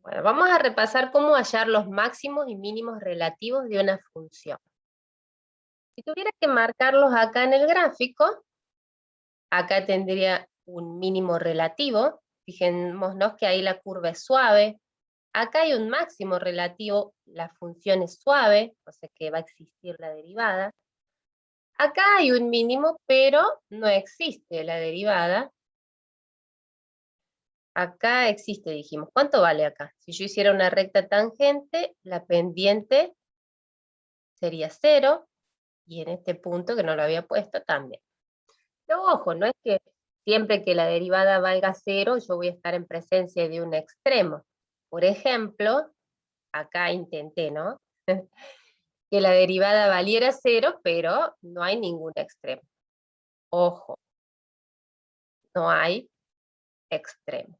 Bueno, vamos a repasar cómo hallar los máximos y mínimos relativos de una función. Si tuviera que marcarlos acá en el gráfico, acá tendría un mínimo relativo. Fijémonos que ahí la curva es suave. Acá hay un máximo relativo, la función es suave, o sea que va a existir la derivada. Acá hay un mínimo, pero no existe la derivada. Acá existe, dijimos. ¿Cuánto vale acá? Si yo hiciera una recta tangente, la pendiente sería 0, y en este punto que no lo había puesto también. Pero ojo, no es que siempre que la derivada valga 0, yo voy a estar en presencia de un extremo. Por ejemplo, acá intenté, ¿no? Que la derivada valiera 0, pero no hay ningún extremo. Ojo, no hay extremo.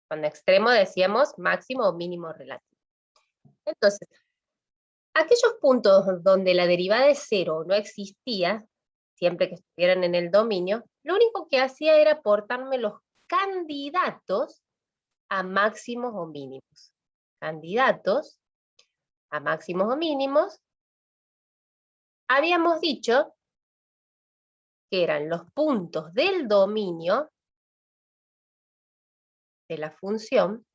Con extremo decíamos máximo o mínimo relativo. Entonces, aquellos puntos donde la derivada de 0 no existía, siempre que estuvieran en el dominio, lo único que hacía era aportarme los candidatos a máximos o mínimos. Candidatos a máximos o mínimos, habíamos dicho que eran los puntos del dominio de la función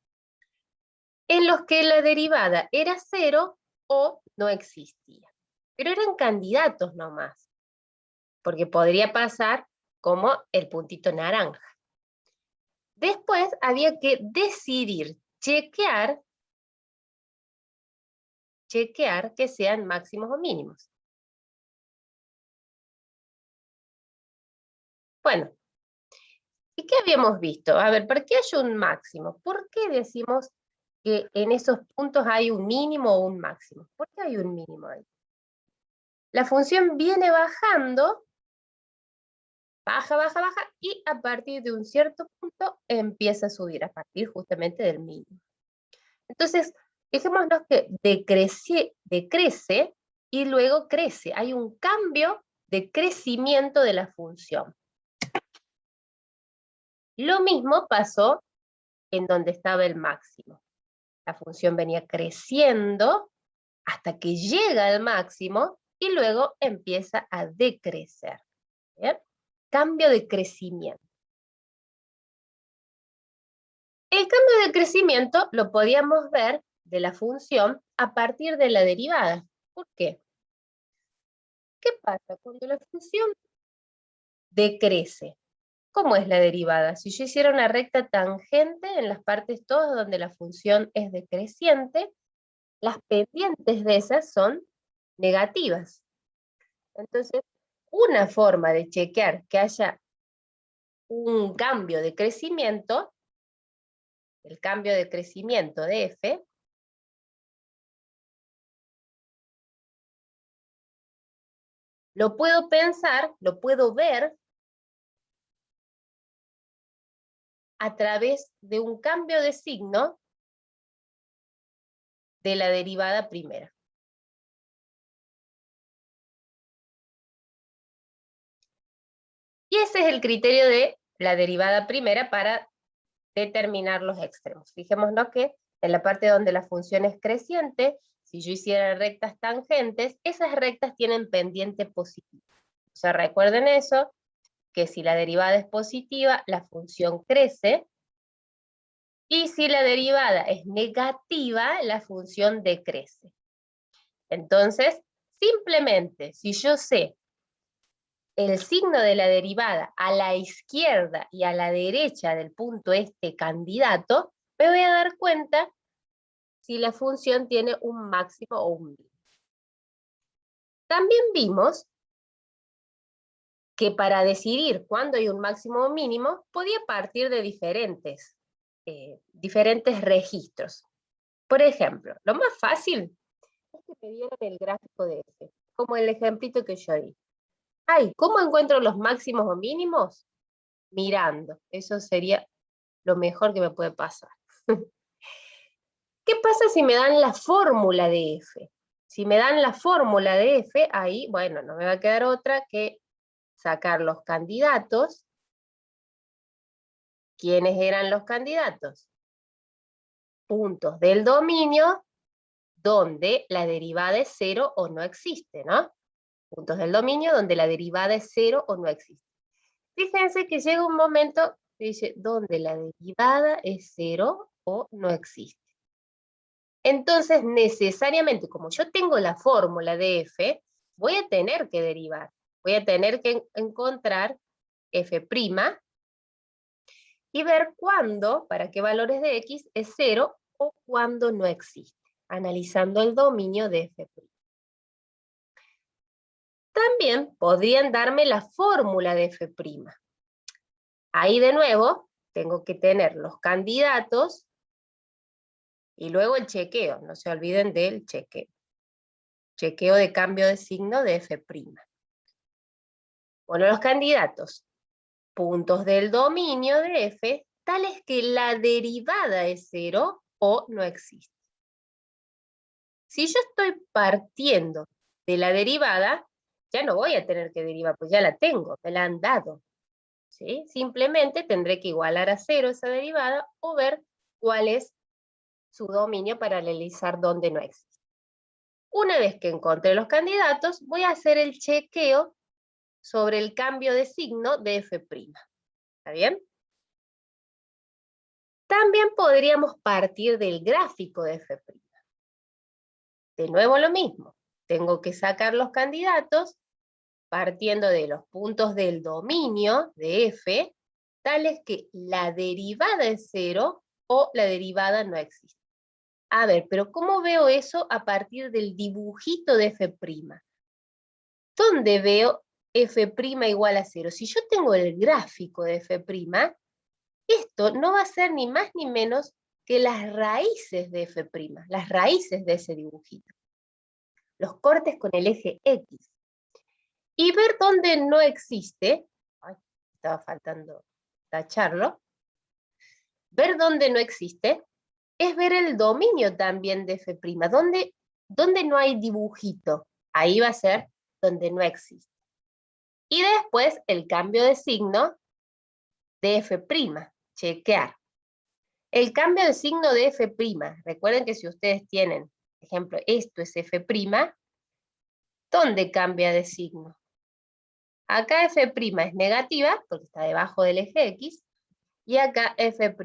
en los que la derivada era 0 o no existía. Pero eran candidatos nomás, porque podría pasar como el puntito naranja. Después había que decidir, chequear que sean máximos o mínimos. Bueno, ¿y qué habíamos visto? A ver, ¿por qué hay un máximo? ¿Por qué decimos que en esos puntos hay un mínimo o un máximo? ¿Por qué hay un mínimo ahí? La función viene bajando, baja, baja, baja, y a partir de un cierto punto empieza a subir, a partir justamente del mínimo. Entonces, fijémonos que decrece y luego crece. Hay un cambio de crecimiento de la función. Lo mismo pasó en donde estaba el máximo. La función venía creciendo hasta que llega al máximo y luego empieza a decrecer. ¿Bien? Cambio de crecimiento. El cambio de crecimiento lo podíamos ver de la función a partir de la derivada. ¿Por qué? ¿Qué pasa cuando la función decrece? ¿Cómo es la derivada? Si yo hiciera una recta tangente en las partes todas donde la función es decreciente, las pendientes de esas son negativas. Entonces, una forma de chequear que haya un cambio de crecimiento, el cambio de crecimiento de f, lo puedo pensar, lo puedo ver a través de un cambio de signo de la derivada primera. Y ese es el criterio de la derivada primera para determinar los extremos. Fijémonos que en la parte donde la función es creciente, si yo hiciera rectas tangentes, esas rectas tienen pendiente positiva. O sea, recuerden eso, que si la derivada es positiva, la función crece, y si la derivada es negativa, la función decrece. Entonces, simplemente, si yo sé el signo de la derivada a la izquierda y a la derecha del punto este candidato, me voy a dar cuenta si la función tiene un máximo o un mínimo. También vimos que para decidir cuándo hay un máximo o mínimo, podía partir de diferentes registros. Por ejemplo, lo más fácil es que me dieran el gráfico de f, como el ejemplito que yo di. Ay, ¿cómo encuentro los máximos o mínimos? Mirando. Eso sería lo mejor que me puede pasar. ¿Qué pasa si me dan la fórmula de f? Si me dan la fórmula de f, ahí, bueno, no me va a quedar otra que sacar los candidatos. ¿Quiénes eran los candidatos? puntos del dominio donde la derivada es 0 o no existe, ¿no? Puntos del dominio donde la derivada es 0 o no existe. Fíjense que llega un momento que dice donde la derivada es 0 o no existe. Entonces, necesariamente, como yo tengo la fórmula de f, voy a tener que derivar. Voy a tener que encontrar f' y ver cuándo, para qué valores de x, es 0 o cuándo no existe, analizando el dominio de f'. También podrían darme la fórmula de f'. Ahí de nuevo tengo que tener los candidatos y luego el chequeo. No se olviden del chequeo. Chequeo de cambio de signo de f'. Bueno, los candidatos. Puntos del dominio de f, tales que la derivada es 0 o no existe. Si yo estoy partiendo de la derivada, ya no voy a tener que derivar, pues ya la tengo, me la han dado. ¿Sí? Simplemente tendré que igualar a 0 esa derivada o ver cuál es su dominio para analizar dónde no existe. Una vez que encontré los candidatos, voy a hacer el chequeo sobre el cambio de signo de f'. ¿Está bien? También podríamos partir del gráfico de f'. De nuevo lo mismo. Tengo que sacar los candidatos partiendo de los puntos del dominio de f, tales que la derivada es 0 o la derivada no existe. A ver, pero ¿cómo veo eso a partir del dibujito de f'? ¿Dónde veo f' igual a 0? Si yo tengo el gráfico de f', esto no va a ser ni más ni menos que las raíces de f', las raíces de ese dibujito. Los cortes con el eje X. Y ver dónde no existe, ay, estaba faltando tacharlo, ver dónde no existe es ver el dominio también de f'. ¿Dónde no hay dibujito? Ahí va a ser donde no existe. Y después el cambio de signo de f', chequear. El cambio de signo de f', recuerden que si ustedes tienen, por ejemplo, esto es f', ¿dónde cambia de signo? Acá f' es negativa, porque está debajo del eje X, y acá f'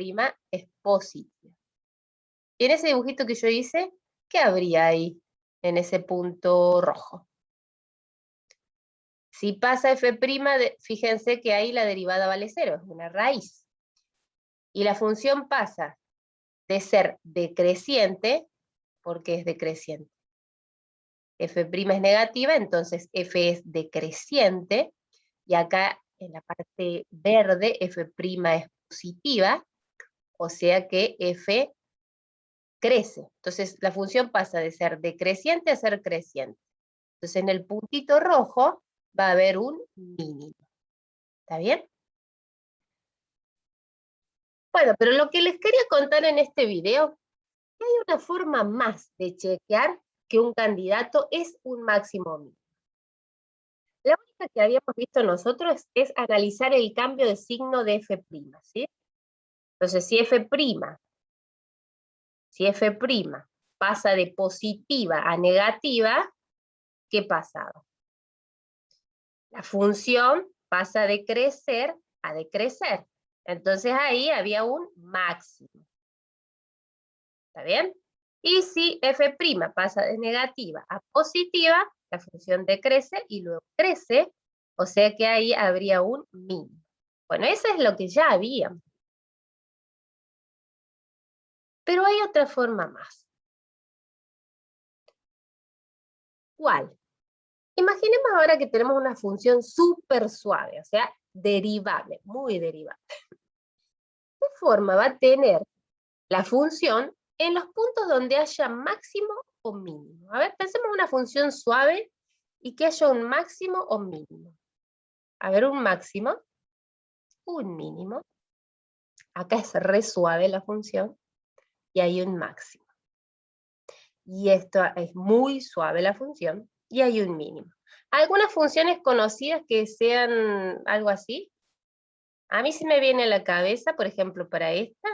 es positiva. Y en ese dibujito que yo hice, ¿qué habría ahí en ese punto rojo? Si pasa f', fíjense que ahí la derivada vale 0, es una raíz. Y la función pasa de ser decreciente, porque es decreciente. F' es negativa, entonces f es decreciente, y acá en la parte verde f' es positiva, o sea que f crece. Entonces la función pasa de ser decreciente a ser creciente. Entonces en el puntito rojo va a haber un mínimo. ¿Está bien? Bueno, pero lo que les quería contar en este video, que hay una forma más de chequear que un candidato es un máximo o mínimo. La única que habíamos visto nosotros es analizar el cambio de signo de f', ¿sí? Entonces, si f' pasa de positiva a negativa, ¿qué pasaba? La función pasa de crecer a decrecer. Entonces ahí había un máximo. ¿Está bien? Y si f' pasa de negativa a positiva, la función decrece y luego crece, o sea que ahí habría un mínimo. Bueno, eso es lo que ya habíamos. Pero hay otra forma más. ¿Cuál? Imaginemos ahora que tenemos una función súper suave, o sea, derivable, muy derivable. ¿Qué forma va a tener la función en los puntos donde haya máximo o mínimo? A ver, pensemos en una función suave y que haya un máximo o mínimo. A ver, un máximo, un mínimo. Acá es re suave la función y hay un máximo. Y esto es muy suave la función y hay un mínimo. ¿Algunas funciones conocidas que sean algo así? A mí se me viene a la cabeza, por ejemplo, para esta.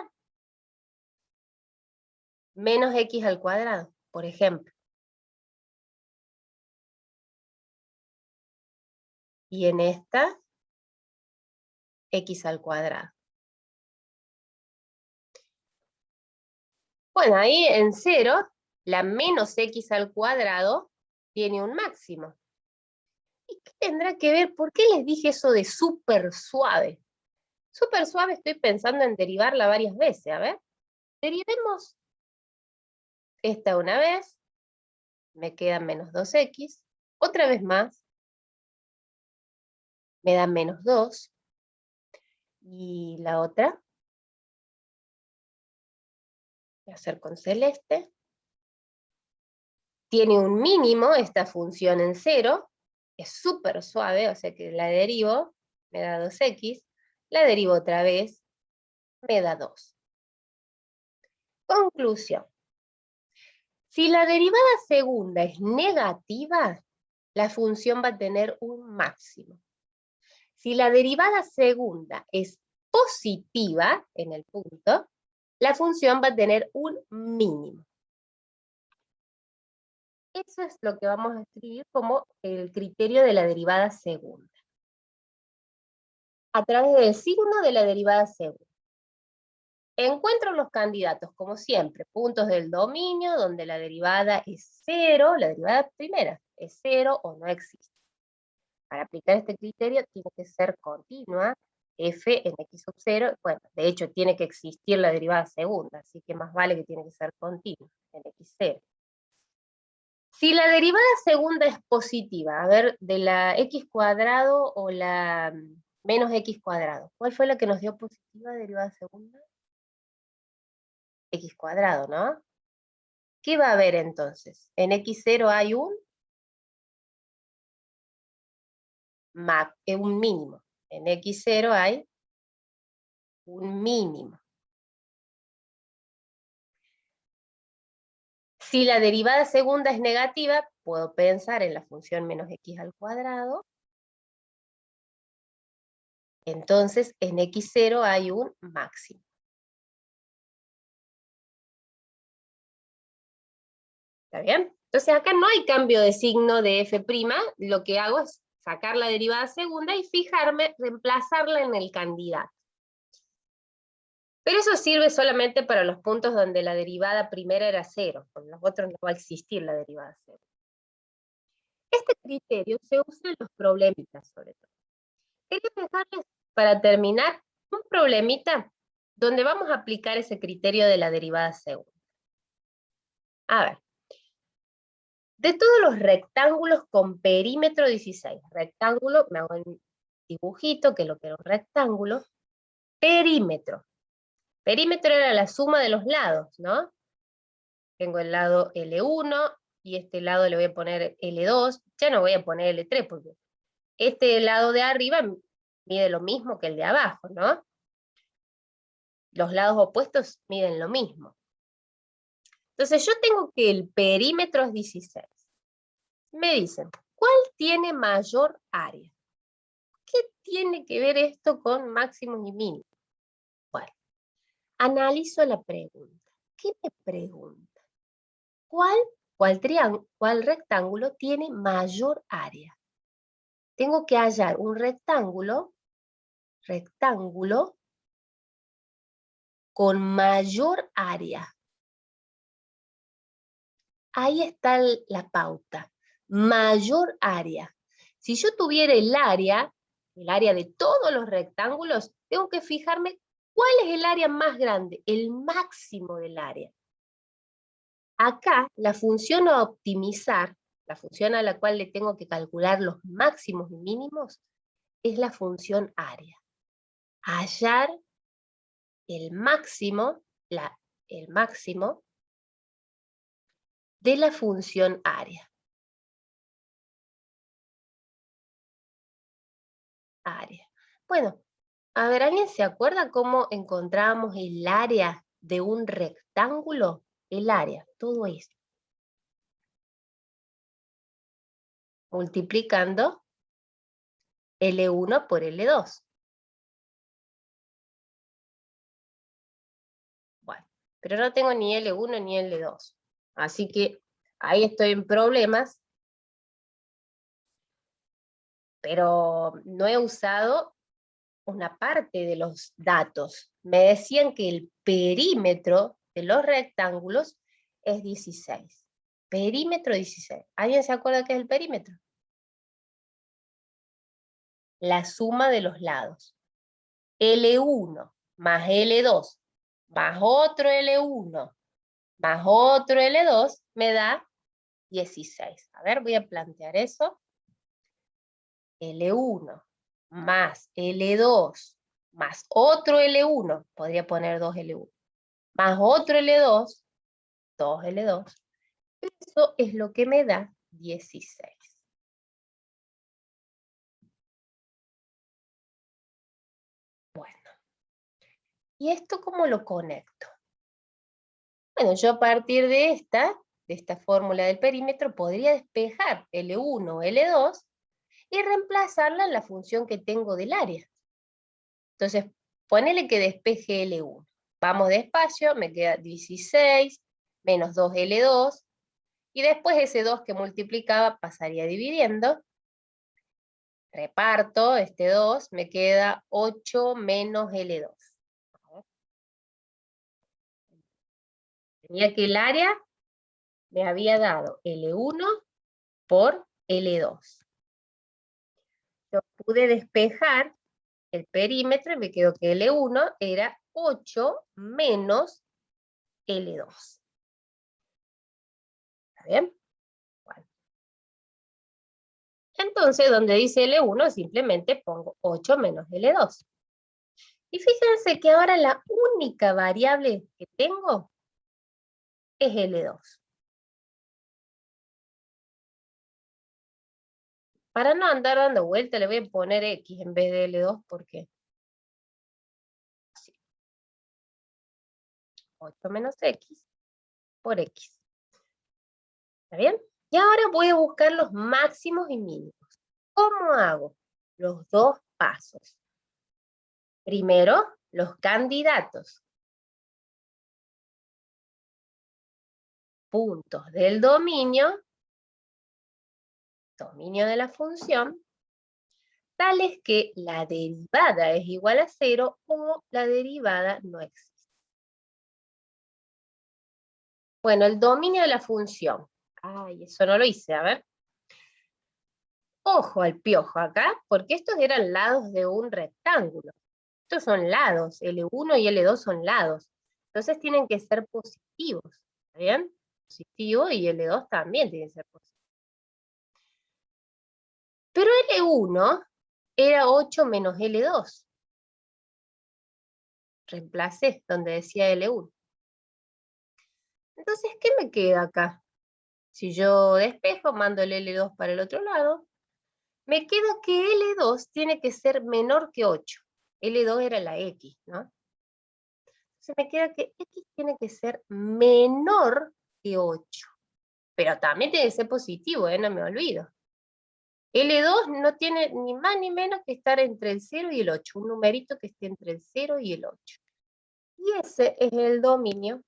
menos x al cuadrado, por ejemplo. Y en esta, x al cuadrado. Bueno, ahí en 0, la menos x al cuadrado tiene un máximo. ¿Y qué tendrá que ver? ¿Por qué les dije eso de súper suave? Súper suave estoy pensando en derivarla varias veces, a ver. Derivemos esta una vez, me queda menos 2x, otra vez más, me da menos 2, y la otra, voy a hacer con celeste, tiene un mínimo esta función en 0, es súper suave, o sea que la derivo, me da 2x, la derivo otra vez, me da 2. Conclusión. Si la derivada segunda es negativa, la función va a tener un máximo. Si la derivada segunda es positiva en el punto, la función va a tener un mínimo. Eso es lo que vamos a escribir como el criterio de la derivada segunda. A través del signo de la derivada segunda. Encuentro los candidatos, como siempre, puntos del dominio donde la derivada es 0, la derivada primera es 0 o no existe. Para aplicar este criterio tiene que ser continua, f en x sub 0, bueno, de hecho tiene que existir la derivada segunda, así que más vale que tiene que ser continua, en x0. Si la derivada segunda es positiva, a ver, de la x cuadrado o la menos x cuadrado, ¿cuál fue la que nos dio positiva derivada segunda? X cuadrado, ¿no? ¿Qué va a haber entonces? En x0 hay un mínimo. En x0 hay un mínimo. Si la derivada segunda es negativa, puedo pensar en la función menos x al cuadrado. Entonces, en x0 hay un máximo. ¿Está bien? Entonces acá no hay cambio de signo de f', lo que hago es sacar la derivada segunda y fijarme, reemplazarla en el candidato. Pero eso sirve solamente para los puntos donde la derivada primera era 0, con los otros no va a existir la derivada 0. Este criterio se usa en los problemitas, sobre todo. Quería dejarles, para terminar, un problemita donde vamos a aplicar ese criterio de la derivada segunda. A ver, de todos los rectángulos con perímetro 16, rectángulo, me hago un dibujito que lo que era un rectángulo, perímetro. Perímetro era la suma de los lados, ¿no? Tengo el lado L1 y este lado le voy a poner L2, ya no voy a poner L3 porque este lado de arriba mide lo mismo que el de abajo, ¿no? Los lados opuestos miden lo mismo. Entonces yo tengo que el perímetro es 16. Me dicen, ¿cuál tiene mayor área? ¿Qué tiene que ver esto con máximos y mínimos? Bueno, analizo la pregunta. ¿Qué me pregunta? ¿Cuál rectángulo tiene mayor área? Tengo que hallar un rectángulo con mayor área. Ahí está la pauta. Mayor área. Si yo tuviera el área de todos los rectángulos, tengo que fijarme cuál es el área más grande, el máximo del área. Acá, la función a optimizar, la función a la cual le tengo que calcular los máximos y mínimos, es la función área. Hallar el máximo de la función área. Bueno, a ver, ¿alguien se acuerda cómo encontrábamos el área de un rectángulo? El área, todo esto. Multiplicando L1 por L2. Bueno, pero no tengo ni L1 ni L2. Así que ahí estoy en problemas, pero no he usado una parte de los datos. Me decían que el perímetro de los rectángulos es 16. Perímetro 16. ¿Alguien se acuerda qué es el perímetro? La suma de los lados. L1 más L2 más otro L1 más otro L2 me da 16. A ver, voy a plantear eso. L1 más L2 más otro L1, podría poner 2L1, más otro L2, 2L2, eso es lo que me da 16. Bueno, ¿y esto cómo lo conecto? Bueno, yo a partir de esta fórmula del perímetro, podría despejar L1 o L2 y reemplazarla en la función que tengo del área. Entonces, ponele que despeje L1. Vamos despacio, me queda 16 menos 2L2, y después ese 2 que multiplicaba pasaría dividiendo. Reparto este 2, me queda 8 menos L2. Tenía que el área me había dado L1 por L2. Yo pude despejar el perímetro y me quedó que L1 era 8 menos L2. ¿Está bien? Bueno. Entonces, donde dice L1, simplemente pongo 8 menos L2. Y fíjense que ahora la única variable que tengo es L2. Para no andar dando vuelta, le voy a poner X en vez de L2, porque 8 menos X por X. ¿Está bien? Y ahora voy a buscar los máximos y mínimos. ¿Cómo hago? Los dos pasos. Primero, los candidatos. Puntos del dominio de la función, tales que la derivada es igual a 0 o la derivada no existe. Bueno, el dominio de la función. Ay, eso no lo hice, a ver. Ojo al piojo acá, porque estos eran lados de un rectángulo. Estos son lados, L1 y L2 son lados. Entonces tienen que ser positivos, ¿está bien? Positivo y L2 también tiene que ser positivo. Pero L1 era 8 menos L2. Reemplacé donde decía L1. Entonces, ¿qué me queda acá? Si yo despejo, mando el L2 para el otro lado, me queda que L2 tiene que ser menor que 8. L2 era la X, ¿no? Entonces me queda que X tiene que ser menor que 8. Pero también tiene que ser positivo, no me olvido. L2 no tiene ni más ni menos que estar entre el 0 y el 8, un numerito que esté entre el 0 y el 8. Y ese es el dominio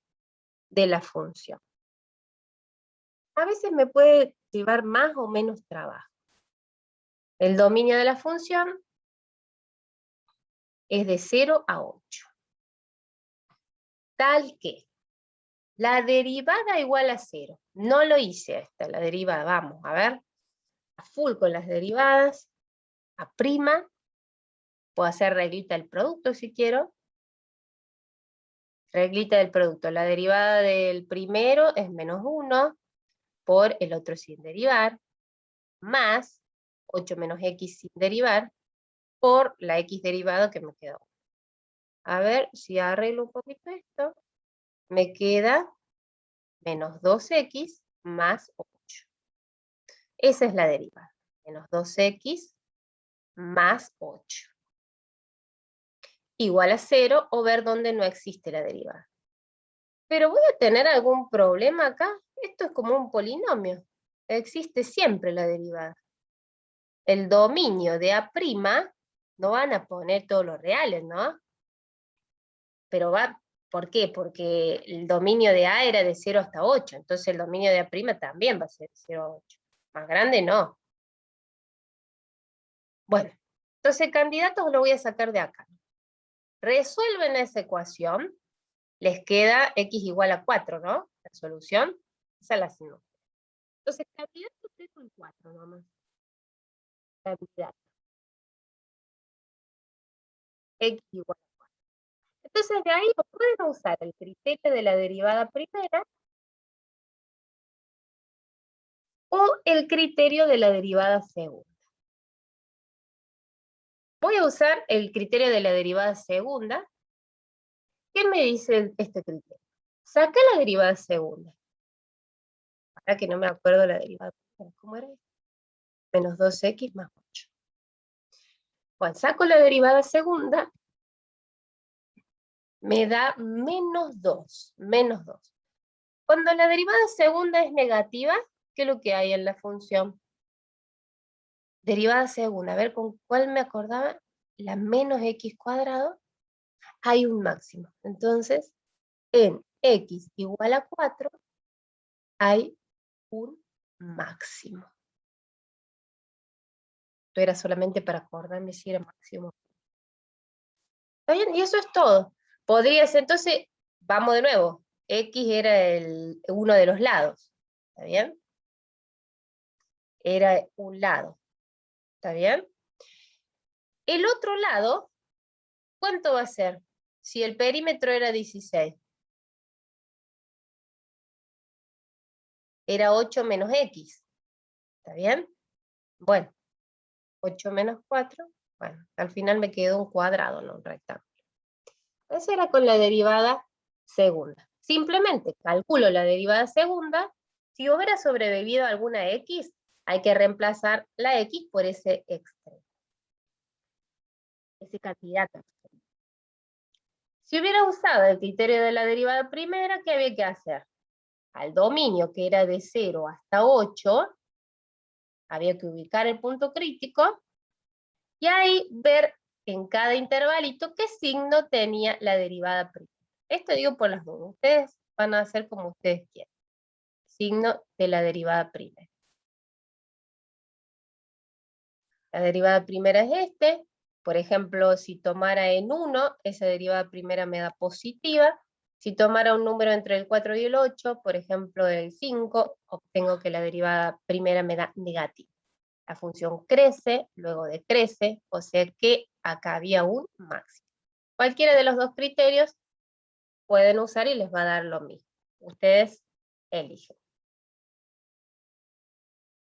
de la función. A veces me puede llevar más o menos trabajo. El dominio de la función es de 0 a 8. Tal que la derivada igual a 0. No lo hice esta, la derivada. Vamos, a ver. A full con las derivadas. A prima. Puedo hacer reglita del producto si quiero. Reglita del producto. La derivada del primero es menos 1 por el otro sin derivar, más 8 menos x sin derivar por la x derivada que me quedó. A ver si arreglo un poquito esto. Me queda menos 2x más 8. Esa es la derivada. Menos 2x más 8. Igual a 0 o ver dónde no existe la derivada. Pero voy a tener algún problema acá. Esto es como un polinomio. Existe siempre la derivada. El dominio de A', no van a poner todos los reales, ¿no? Pero ¿Por qué? Porque el dominio de A era de 0 hasta 8, entonces el dominio de A' también va a ser de 0 a 8. Más grande no. Bueno, entonces candidatos lo voy a sacar de acá. Resuelven esa ecuación, les queda x igual a 4, ¿no? La solución, esa la hacemos. Entonces candidatos tengo el 4 nomás. Candidato. X igual a 4. Entonces de ahí pueden usar el criterio de la derivada primera o el criterio de la derivada segunda. Voy a usar el criterio de la derivada segunda. ¿Qué me dice este criterio? Saca la derivada segunda. Ahora que no me acuerdo la derivada primera, ¿cómo era? Menos 2x más 8. Bueno, saco la derivada segunda, me da menos 2, menos 2. Cuando la derivada segunda es negativa, ¿qué es lo que hay en la función? Derivada segunda, a ver con cuál me acordaba, la menos x cuadrado, hay un máximo. Entonces, en x igual a 4, hay un máximo. Esto era solamente para acordarme si era máximo. ¿Está bien? Y eso es todo. Podría ser, entonces, vamos de nuevo. X era uno de los lados. ¿Está bien? Era un lado. ¿Está bien? El otro lado, ¿cuánto va a ser? Si el perímetro era 16. Era 8 menos X. ¿Está bien? Bueno, 8 menos 4. Bueno, al final me quedó un cuadrado, no un rectángulo. Eso era con la derivada segunda. Simplemente calculo la derivada segunda. Si hubiera sobrevivido alguna X, hay que reemplazar la X por ese extremo. Ese candidato. Si hubiera usado el criterio de la derivada primera, ¿qué había que hacer? Al dominio, que era de 0 hasta 8, había que ubicar el punto crítico y ahí ver en cada intervalito qué signo tenía la derivada primera. Esto digo por las dudas. Ustedes van a hacer como ustedes quieran. Signo de la derivada primera. La derivada primera es este. Por ejemplo, si tomara en 1, esa derivada primera me da positiva. Si tomara un número entre el 4 y el 8, por ejemplo el 5, obtengo que la derivada primera me da negativa. La función crece, luego decrece, o sea que acá había un máximo. Cualquiera de los dos criterios pueden usar y les va a dar lo mismo. Ustedes eligen.